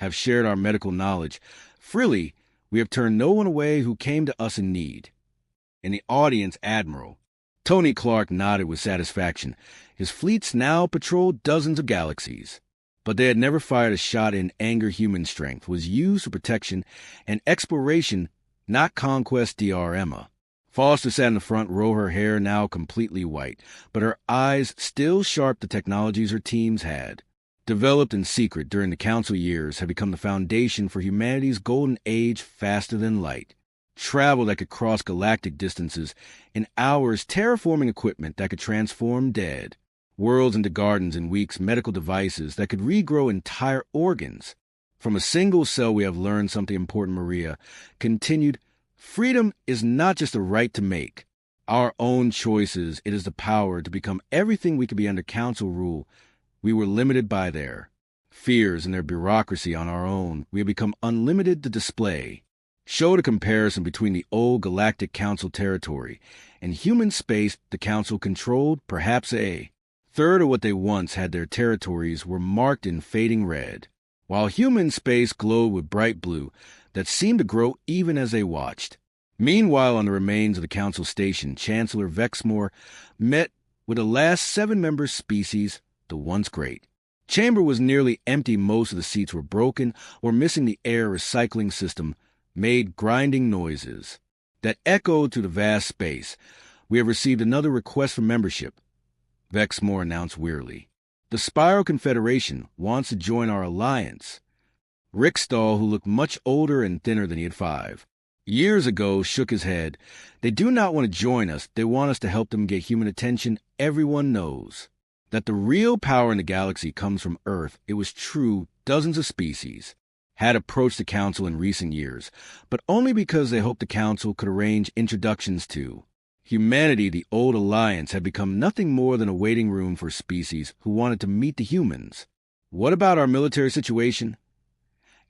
have shared our medical knowledge. Freely, we have turned no one away who came to us in need. In the audience, Admiral Tony Clark nodded with satisfaction. His fleets now patrolled dozens of galaxies, but they had never fired a shot in anger. Human strength was used for protection and exploration, not conquest. Dr. Emma Foster sat in the front row, her hair now completely white, but her eyes still sharp. The technologies her teams had developed in secret during the Council years had become the foundation for humanity's golden age. Faster than light, travel that could cross galactic distances in hours, terraforming equipment that could transform dead worlds into gardens in weeks, medical devices that could regrow entire organs. From a single cell we have learned something important. Maria continued. Freedom is not just the right to make our own choices. It is the power to become everything we could be under Council rule. We were limited by their fears and their bureaucracy. On our own, we have become unlimited to display. Showed a comparison between the old Galactic Council territory and human space. The Council controlled perhaps a third of what they once had. Their territories were marked in fading red, while human space glowed with bright blue that seemed to grow even as they watched. Meanwhile, on the remains of the Council station, Chancellor Vexmore met with the last 7-member species, the once great. Chamber was nearly empty. Most of the seats were broken or missing. The air recycling system made grinding noises that echoed through the vast space. We have received another request for membership, Vexmore announced wearily. The Spiral Confederation wants to join our alliance. Rick Stahl, who looked much older and thinner than he had 5 years ago, shook his head. They do not want to join us. They want us to help them get human attention. Everyone knows that the real power in the galaxy comes from Earth. It was true. Dozens of species had approached the Council in recent years, but only because they hoped the Council could arrange introductions to humanity. The old alliance had become nothing more than a waiting room for species who wanted to meet the humans. What about our military situation?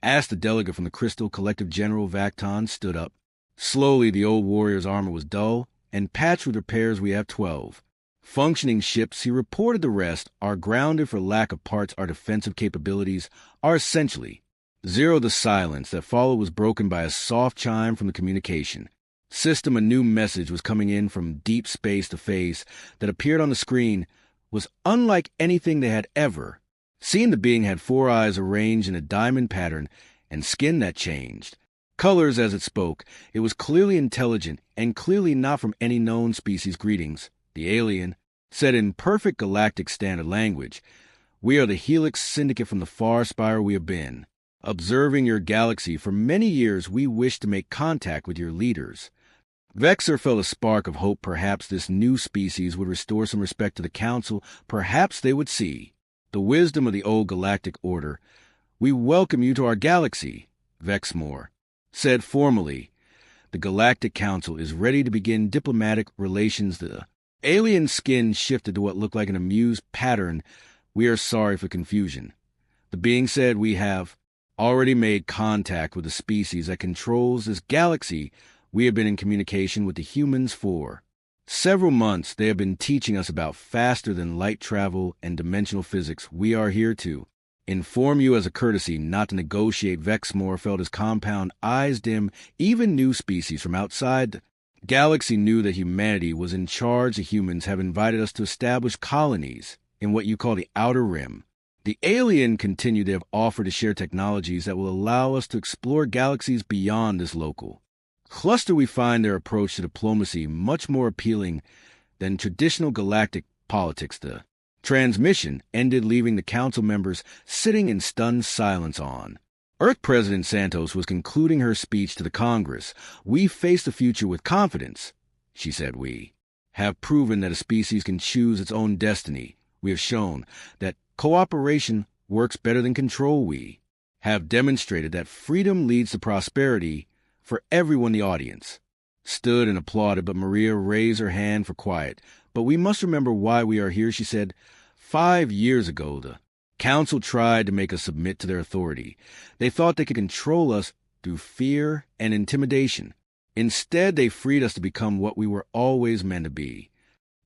Asked the delegate from the Crystal Collective. General Vacton stood up. Slowly, the old warrior's armor was dull and patched with repairs. We have 12 functioning ships. He reported. The rest are grounded for lack of parts. Our defensive capabilities are essentially zero. The silence that followed was broken by a soft chime from the communication system. A new message was coming in from deep space. The face that appeared on the screen was unlike anything they had ever seen. The being had 4 eyes arranged in a diamond pattern and skin that changed colors as it spoke. It was clearly intelligent and clearly not from any known species. Greetings, the alien said in perfect galactic standard language. We are the Helix Syndicate from the far spire. We have been observing your galaxy for many years. We wish to make contact with your leaders. Vexer felt a spark of hope. Perhaps this new species would restore some respect to the Council. Perhaps they would see the wisdom of the old galactic order. We welcome you to our galaxy, Vexmore said formally. The Galactic Council is ready to begin diplomatic relations. The alien skin shifted to what looked like an amused pattern. We are sorry for confusion. The being said, we have already made contact with the species that controls this galaxy. We have been in communication with the humans for several months. They have been teaching us about faster-than-light travel and dimensional physics. We are here to inform you as a courtesy, not to negotiate. Vexmore felt his compound eyes dim. Even new species from outside the galaxy knew that humanity was in charge. The humans have invited us to establish colonies in what you call the Outer Rim. The alien continued. They have offered to share technologies that will allow us to explore galaxies beyond this local cluster. We find their approach to diplomacy much more appealing than traditional galactic politics. The transmission ended, leaving the Council members sitting in stunned silence. On Earth, President Santos was concluding her speech to the Congress. We face the future with confidence, she said. We have proven that a species can choose its own destiny. We have shown that cooperation works better than control. We have demonstrated that freedom leads to prosperity for everyone. The audience stood and applauded, but Maria raised her hand for quiet. But we must remember why we are here, she said. 5 years ago, the Council tried to make us submit to their authority. They thought they could control us through fear and intimidation. Instead, they freed us to become what we were always meant to be.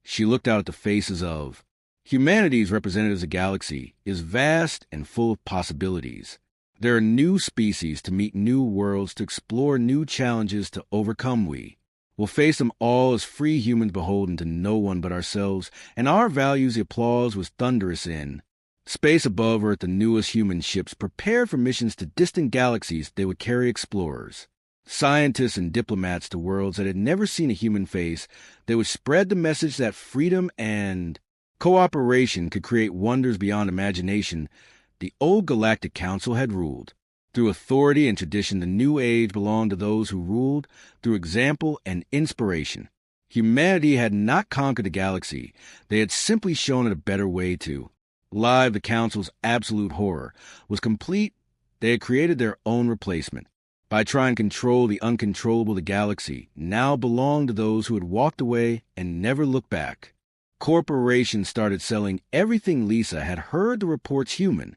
She looked out at the faces of humanity's representatives. The galaxy is vast and full of possibilities. There are new species to meet new worlds, to explore new challenges to overcome. We will face them all as free humans beholden to no one but ourselves, and our values the applause was thunderous in space above Earth. The newest human ships prepared for missions to distant galaxies. They would carry explorers, scientists, and diplomats to worlds that had never seen a human face. They would spread the message that freedom and cooperation could create wonders beyond imagination. The old Galactic Council had ruled. Through authority and tradition, the new age belonged to those who ruled through example and inspiration. Humanity had not conquered the galaxy. They had simply shown it a better way to. Live, the Council's absolute horror was complete. They had created their own replacement. By trying to control the uncontrollable, the galaxy now belonged to those who had walked away and never looked back. Corporations started selling everything. Lisa had heard the reports human.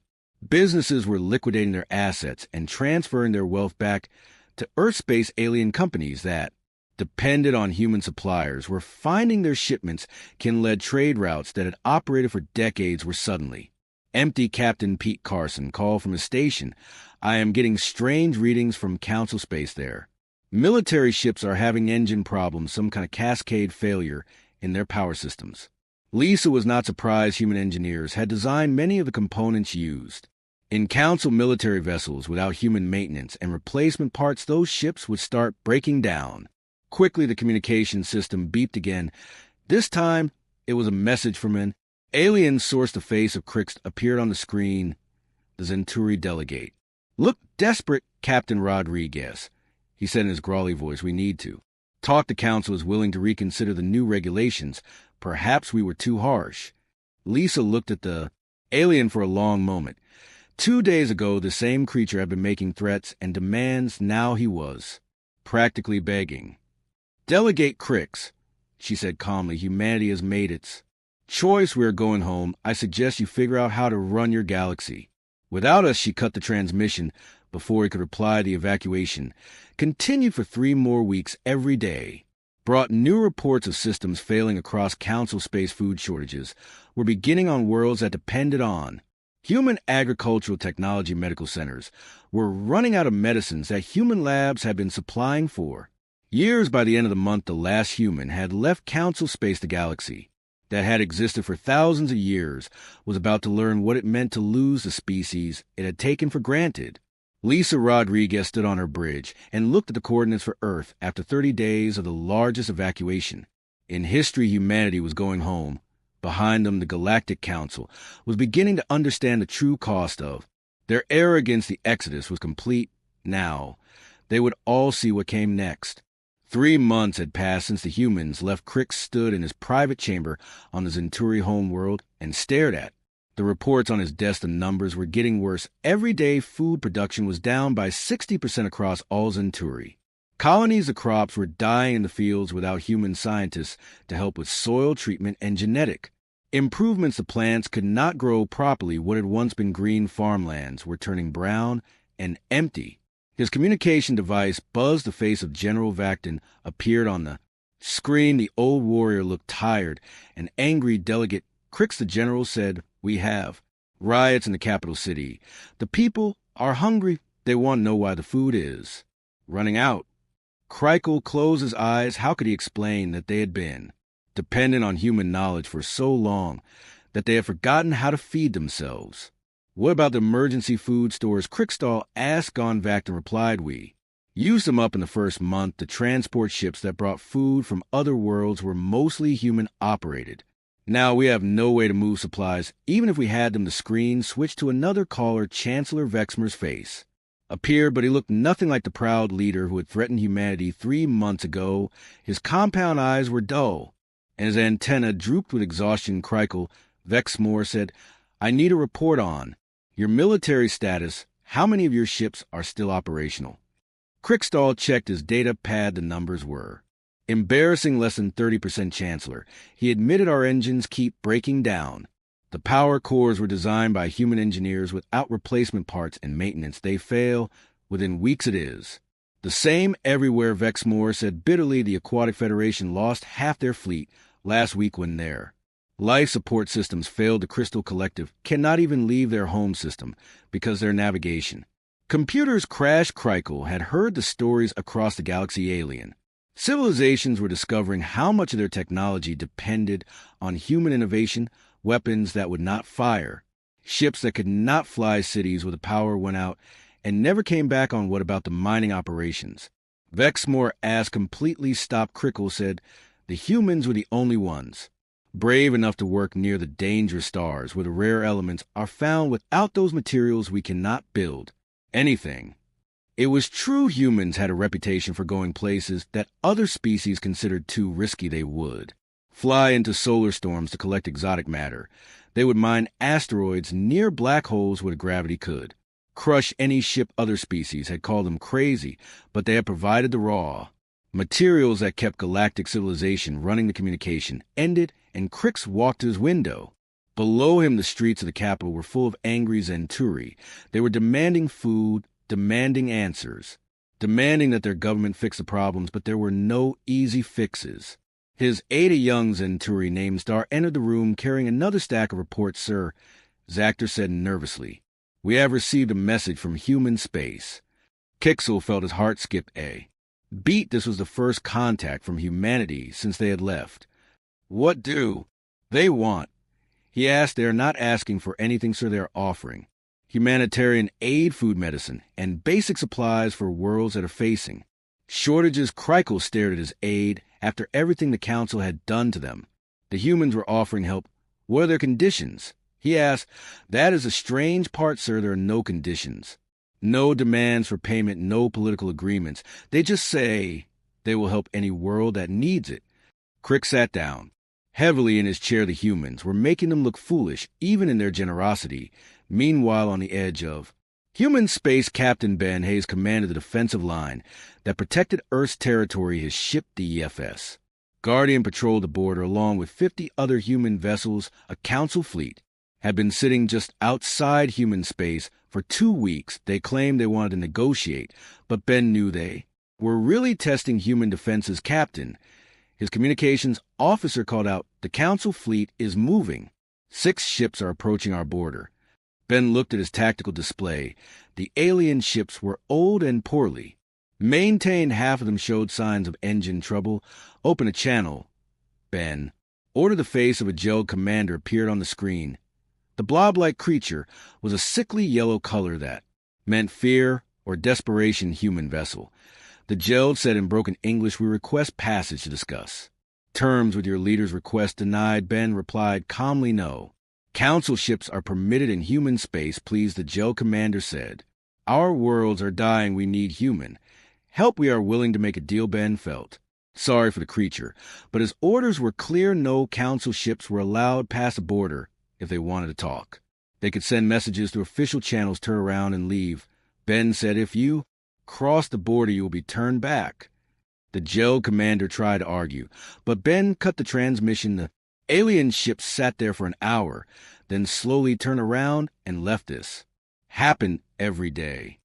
Businesses were liquidating their assets and transferring their wealth back to Earth-space alien companies that depended on human suppliers were finding their shipments can-led trade routes that had operated for decades were suddenly empty. Captain Pete Carson called from his station. I am getting strange readings from Council space there. Military ships are having engine problems, some kind of cascade failure in their power systems. Lisa was not surprised. Human engineers had designed many of the components used in Council military vessels. Without human maintenance and replacement parts, those ships would start breaking down. Quickly, the communication system beeped again. This time, it was a message from an alien source. The face of Crix appeared on the screen. The Centauri delegate looked desperate. Captain Rodriguez, he said in his growly voice, we need to talk. The Council is willing to reconsider the new regulations. Perhaps we were too harsh. Lisa looked at the alien for a long moment. 2 days ago, the same creature had been making threats and demands. Now he was practically begging. Delegate Crix, she said calmly, humanity has made its choice. We are going home. I suggest you figure out how to run your galaxy without us. She cut the transmission before he could reply. The evacuation continued for 3 more weeks. Every day brought new reports of systems failing across Council space. Food shortages were beginning on worlds that depended on human agricultural technology. Medical centers were running out of medicines that human labs had been supplying for years. By the end of the month, the last human had left Council space. The galaxy that had existed for thousands of years was about to learn what it meant to lose the species it had taken for granted. Lisa Rodriguez stood on her bridge and looked at the coordinates for Earth. After 30 days of the largest evacuation in history, humanity was going home. Behind them, the Galactic Council was beginning to understand the true cost of their arrogance. The exodus was complete. Now, they would all see what came next. 3 months had passed since the humans left. Crix stood in his private chamber on the Centauri homeworld and stared at the reports on his desk. The numbers were getting worse. Every day, food production was down by 60% across all Centauri. Colonies of crops were dying in the fields without human scientists to help with soil treatment and genetic improvements. The plants could not grow properly. What had once been green farmlands were turning brown and empty. His communication device buzzed. The face of General Vacton appeared on the screen. The old warrior looked tired and angry. Delegate Crix, the general, said, we have riots in the capital city. The people are hungry. They want to know why the food is running out. Crichel closed his eyes. How could he explain that they had been dependent on human knowledge for so long that they had forgotten how to feed themselves? What about the emergency food stores? Crixtall asked. Gon Vacton replied, we used them up in the first month. The transport ships that brought food from other worlds were mostly human-operated. Now we have no way to move supplies. Even if we had them, the screen switched to another caller. Chancellor Vexmer's face appeared, but he looked nothing like the proud leader who had threatened humanity 3 months ago. His compound eyes were dull, and his antenna drooped with exhaustion. Crichel Vexmer said, I need a report on your military status. How many of your ships are still operational? Crixtall checked his data pad. The numbers were embarrassing. Less than 30%. Chancellor, he admitted, our engines keep breaking down. The power cores were designed by human engineers without replacement parts and maintenance. They fail within weeks. It is the same everywhere. Vexmer said bitterly. The Aquatic Federation lost half their fleet last week when their life support systems failed. The Crystal Collective cannot even leave their home system because their navigation Computers Crash Crikel had heard the stories across the galaxy alien. Civilizations were discovering how much of their technology depended on human innovation, weapons that would not fire, ships that could not fly cities where the power went out and never came back on. What about the mining operations? Vexmore, as completely stopped Crickle, said the humans were the only ones brave enough to work near the dangerous stars where the rare elements are found. Without those materials, we cannot build anything. It was true humans had a reputation for going places that other species considered too risky. They would fly into solar storms to collect exotic matter. They would mine asteroids near black holes where gravity could crush any ship. Other species had called them crazy, but they had provided the raw materials that kept galactic civilization running. The communication ended, and Crix walked to his window. Below him, the streets of the capital were full of angry Zenturi. They were demanding food, demanding answers, demanding that their government fix the problems, but there were no easy fixes. His aide, a young Zenturi named Star, entered the room carrying another stack of reports. Sir, Zactor said nervously, we have received a message from human space. Kixel felt his heart skip a beat. This was the first contact from humanity since they had left. What do they want? He asked. They are not asking for anything, sir. They are offering humanitarian aid, food, medicine, and basic supplies for worlds that are facing shortages. Crikel stared at his aide. After everything the council had done to them, the humans were offering help. What are their conditions? He asked. That is a strange part, sir. There are no conditions, no demands for payment, no political agreements. They just say they will help any world that needs it. Crick sat down heavily in his chair. The humans were making them look foolish, even in their generosity. Meanwhile, on the edge of human space, Captain Ben Hayes commanded the defensive line that protected Earth's territory. His ship, the EFS Guardian, patrolled the border along with 50 other human vessels. A council fleet had been sitting just outside human space for 2 weeks. They claimed they wanted to negotiate, but Ben knew they were really testing human defenses. Captain, his communications officer, called out, the council fleet is moving. 6 ships are approaching our border. Ben looked at his tactical display. The alien ships were old and poorly maintained. Half of them showed signs of engine trouble. Open a channel, Ben ordered. The face of a gel commander appeared on the screen. The blob-like creature was a sickly yellow color that meant fear or desperation. Human vessel. The gel said in broken English, we request passage to discuss terms with your leader's request denied. Ben replied calmly, no. Council ships are permitted in human space, please. The gel commander said, our worlds are dying. We need human help. We are willing to make a deal. Ben felt sorry for the creature, but his orders were clear. No council ships were allowed past the border. If they wanted to talk, they could send messages through official channels, turn around and leave. Ben said, if you cross the border, you will be turned back. The gel commander tried to argue, but Ben cut the transmission. The alien ship sat there for an hour, then slowly turned around and left. This happened every day.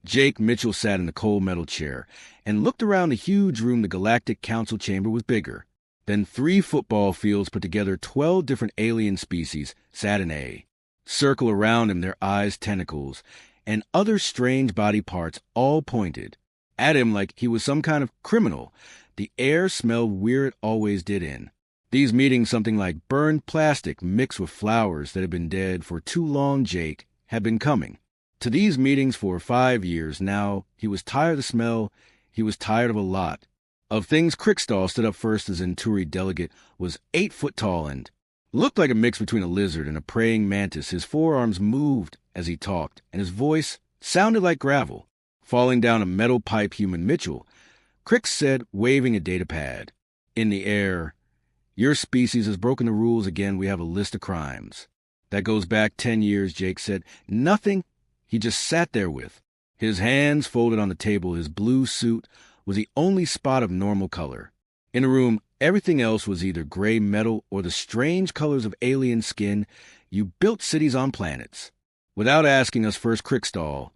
Jake Mitchell sat in the cold metal chair and looked around the huge room. The Galactic Council chamber was bigger than 3 football fields put together. 12 different alien species sat in a circle around him, their eyes, tentacles, and other strange body parts all pointed at him like he was some kind of criminal. The air smelled weird, always did in these meetings, something like burned plastic mixed with flowers that had been dead for too long. Jake had been coming to these meetings for 5 years now. He was tired of the smell. He was tired of a lot of things. Crickstall stood up first. The Zenturi delegate was 8 foot tall and looked like a mix between a lizard and a praying mantis. His forearms moved as he talked, and his voice sounded like gravel falling down a metal pipe. Human Mitchell, Crick said, waving a data pad in the air, your species has broken the rules again. We have a list of crimes that goes back 10 years. Jake said nothing. He just sat there with his hands folded on the table. His blue suit was the only spot of normal color in the room. Everything else was either gray metal or the strange colors of alien skin. You built cities on planets without asking us first. Crickstall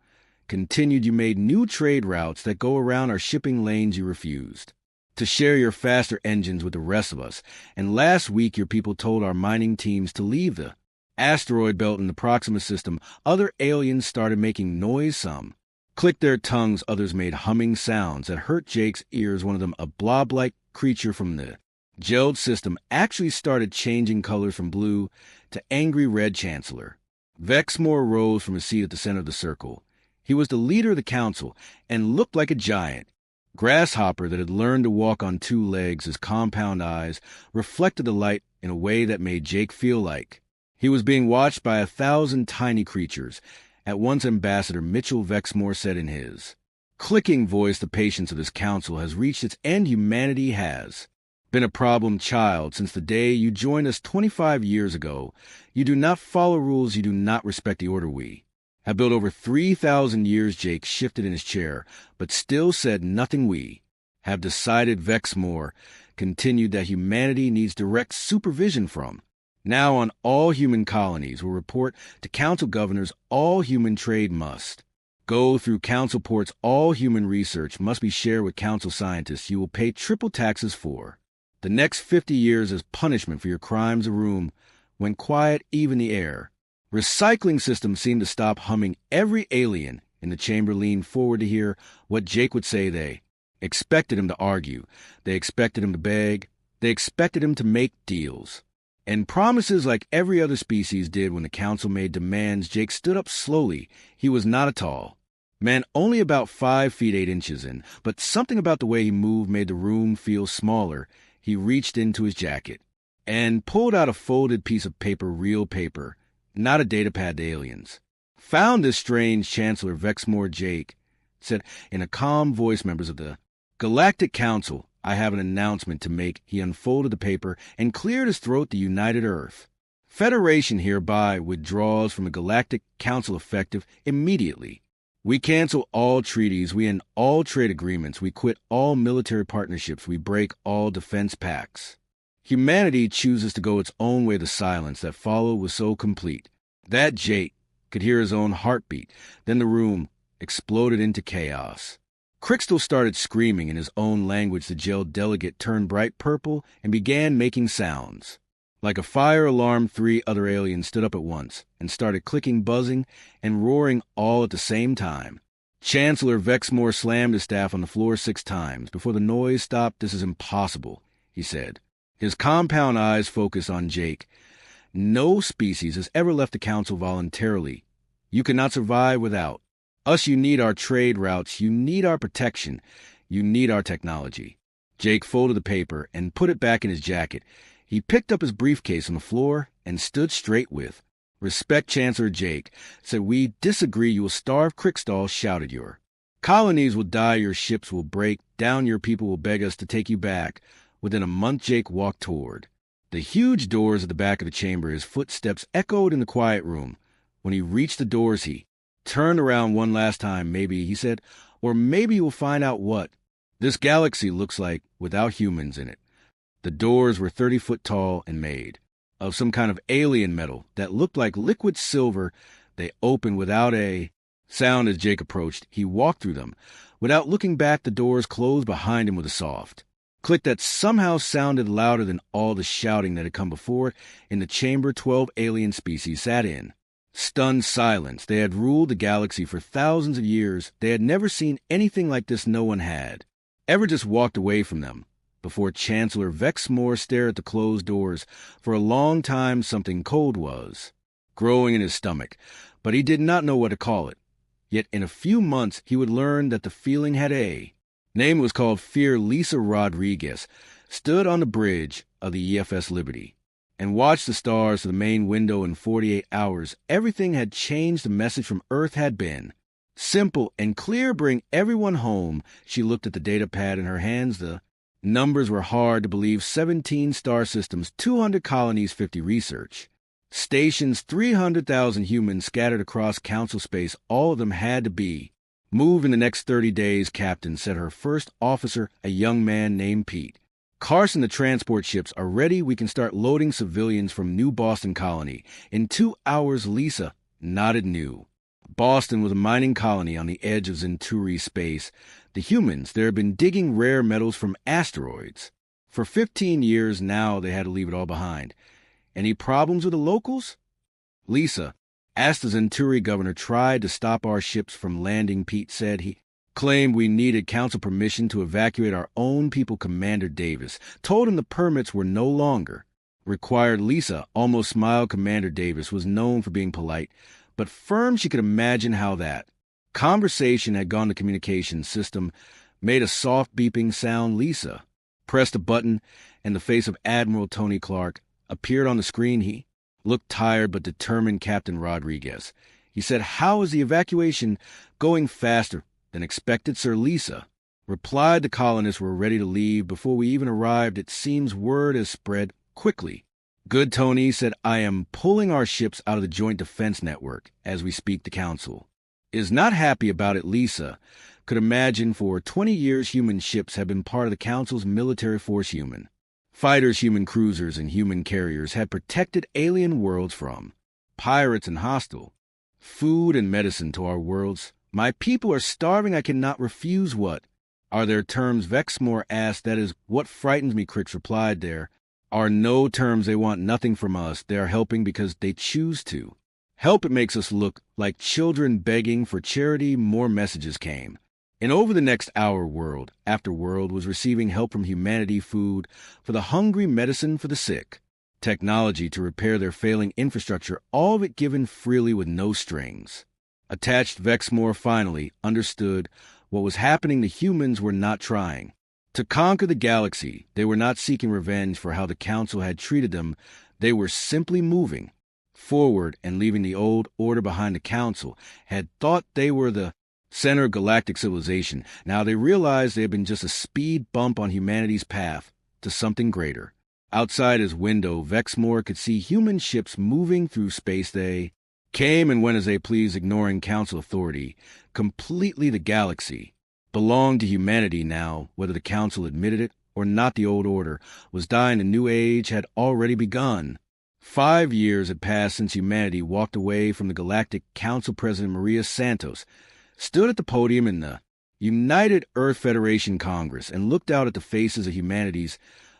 continued, you made new trade routes that go around our shipping lanes. You refused to share your faster engines with the rest of us. And last week, your people told our mining teams to leave the asteroid belt in the Proxima system. Other aliens started making noise. Some clicked their tongues, others made humming sounds that hurt Jake's ears. One of them, a blob-like creature from the gelled system, actually started changing colors from blue to angry red. Chancellor Vexmore rose from his seat at the center of the circle. He was the leader of the council and looked like a giant grasshopper that had learned to walk on two legs. His compound eyes reflected the light in a way that made Jake feel like he was being watched by 1,000 tiny creatures. At once, Ambassador Mitchell Vexmore said in his clicking voice, "The patience of this council has reached its end. Humanity has been a problem child since the day you joined us 25 years ago. You do not follow rules. You do not respect the order we have built over 3,000 years." Jake shifted in his chair, but still said nothing. "We have decided," Vexmore continued, "that humanity needs direct supervision from now on. All human colonies will report to council governors. All human trade must go through council ports. All human research must be shared with council scientists. You will pay triple taxes for the next 50 years as punishment for your crimes." A room went quiet, even the air recycling system seemed to stop humming. Every alien in the chamber leaned forward to hear what Jake would say. They expected him to argue. They expected him to beg. They expected him to make deals and promises like every other species did. When the council made demands, Jake stood up slowly. He was not a tall man, only about 5 feet 8 inches in, but something about the way he moved made the room feel smaller. He reached into his jacket and pulled out a folded piece of paper, real paper, not a data pad. The aliens found this strange. Chancellor Vexmore, Jake said in a calm voice, "Members of the Galactic Council, I have an announcement to make." He unfolded the paper and cleared his throat. "The United Earth Federation hereby withdraws from the Galactic Council effective immediately. We cancel all treaties. We end all trade agreements. We quit all military partnerships. We break all defense pacts. Humanity chooses to go its own way." The silence that followed was so complete that Jake could hear his own heartbeat. Then the room exploded into chaos. Crystal started screaming in his own language. The gelled delegate turned bright purple and began making sounds like a fire alarm. 3 other aliens stood up at once and started clicking, buzzing, and roaring all at the same time. Chancellor Vexmore slammed his staff on the floor 6 times before the noise stopped. "This is impossible," he said. His compound eyes focused on Jake. "No species has ever left the council voluntarily. You cannot survive without us. You need our trade routes. You need our protection. You need our technology." Jake folded the paper and put it back in his jacket. He picked up his briefcase on the floor and stood straight with respect. Chancellor Jake said, "We disagree. You will starve." Crickstall shouted, "Your colonies will die. Your ships will break down. Your people will beg us to take you back." Within a month, Jake walked toward the huge doors at the back of the chamber. His footsteps echoed in the quiet room. When he reached the doors, he turned around one last time. "Maybe," he said, "or maybe we'll find out what this galaxy looks like without humans in it." The doors were 30 foot tall and made of some kind of alien metal that looked like liquid silver. They opened without a sound as Jake approached. He walked through them without looking back. The doors closed behind him with a soft click that somehow sounded louder than all the shouting that had come before. In the chamber, 12 alien species sat in stunned silence. They had ruled the galaxy for thousands of years. They had never seen anything like this. No one had ever just walked away from them before. Chancellor Vexmore stared at the closed doors. For a long time, something cold was growing in his stomach, but he did not know what to call it. Yet in a few months, he would learn that the feeling had a name. Was called fear. Lisa Rodriguez stood on the bridge of the EFS Liberty and watched the stars through the main window. In 48 hours, everything had changed. The message from Earth had been simple and clear: bring everyone home. She looked at the data pad in her hands. The numbers were hard to believe. 17 star systems, 200 colonies, 50 research stations, 300,000 humans scattered across council space. All of them had to be moved in the next 30 days. Captain, said her first officer, a young man named Pete Carson. The transport ships are ready. We can start loading civilians from New Boston colony in 2 hours. Lisa nodded. New Boston was a mining colony on the edge of Centauri space. The humans there had been digging rare metals from asteroids for 15 years. Now they had to leave it all behind. Any problems with the locals? Lisa As the Zenturi governor tried to stop our ships from landing, Pete said he claimed we needed council permission to evacuate our own people. Commander Davis told him the permits were no longer required. Lisa almost smiled. Commander Davis was known for being polite, but firm. She could imagine how that conversation had gone. The communication system made a soft beeping sound. Lisa pressed a button, and the face of Admiral Tony Clark appeared on the screen. He looked tired but determined. Captain Rodriguez, he said, how is the evacuation going? Faster than expected, sir. Lisa replied. The colonists were ready to leave before we even arrived. It seems word has spread quickly. Good, Tony said. I am pulling our ships out of the Joint Defense Network as we speak. The council is not happy about it. Lisa could imagine. For 20 years, human ships have been part of the council's military force. Human fighters, human cruisers, and human carriers had protected alien worlds from pirates and hostile food and medicine to our worlds. My people are starving. I cannot refuse. What are their terms? Vexmore asked. That is what frightens me, Crix replied. There are no terms. They want nothing from us. They are helping because they choose to help. It makes us look like children begging for charity. More messages came. And over the next hour, world after world was receiving help from humanity: food for the hungry, medicine for the sick, technology to repair their failing infrastructure, all of it given freely with no strings attached. Vexmore finally understood what was happening. The humans were not trying to conquer the galaxy. They were not seeking revenge for how the council had treated them. They were simply moving forward and leaving the old order behind. The council had thought they were the center of galactic civilization. Now they realized they had been just a speed bump on humanity's path to something greater. Outside his window, Vexmore could see human ships moving through space. They came and went as they pleased, ignoring council authority completely. The galaxy belonged to humanity now, whether the council admitted it or not. The old order was dying. A new age had already begun. 5 years had passed since humanity walked away from the Galactic Council. President Maria Santos stood at the podium in the United Earth Federation Congress and looked out at the faces of humanity's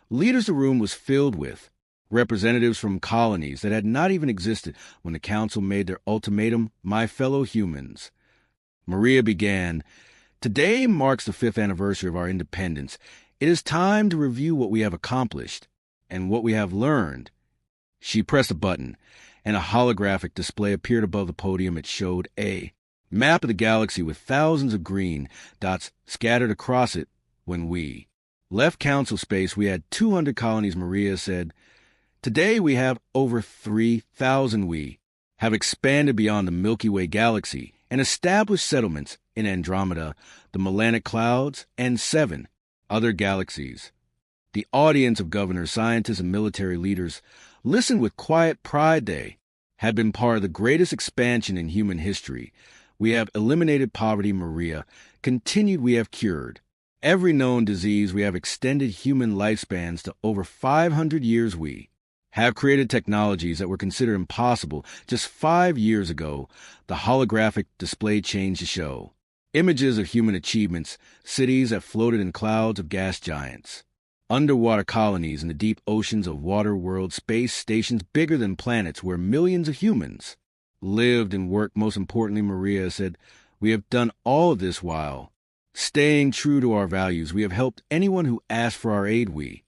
leaders. The room was filled with representatives from colonies that had not even existed when the council made their ultimatum. My fellow humans, Maria began, today marks the 5th anniversary of our independence. It is time to review what we have accomplished and what we have learned. She pressed a button, and a holographic display appeared above the podium. It showed a map of the galaxy with thousands of green dots scattered across it. When we left council space, we had 200 colonies. Maria said, today we have over 3,000. We have expanded beyond the Milky Way galaxy and established settlements in Andromeda, the Melanic Clouds, and 7 other galaxies. The audience of governors, scientists, and military leaders listened with quiet pride. They had been part of the greatest expansion in human history. We have eliminated poverty. Maria continued. We have cured every known disease. We have extended human lifespans to over 500 years. We have created technologies that were considered impossible just 5 years ago. The holographic display changed to show images of human achievements, cities that floated in clouds of gas giants, underwater colonies in the deep oceans of water world, space stations bigger than planets where millions of humans lived and worked. Most importantly, Maria said, we have done all of this while staying true to our values. We have helped anyone who asked for our aid. We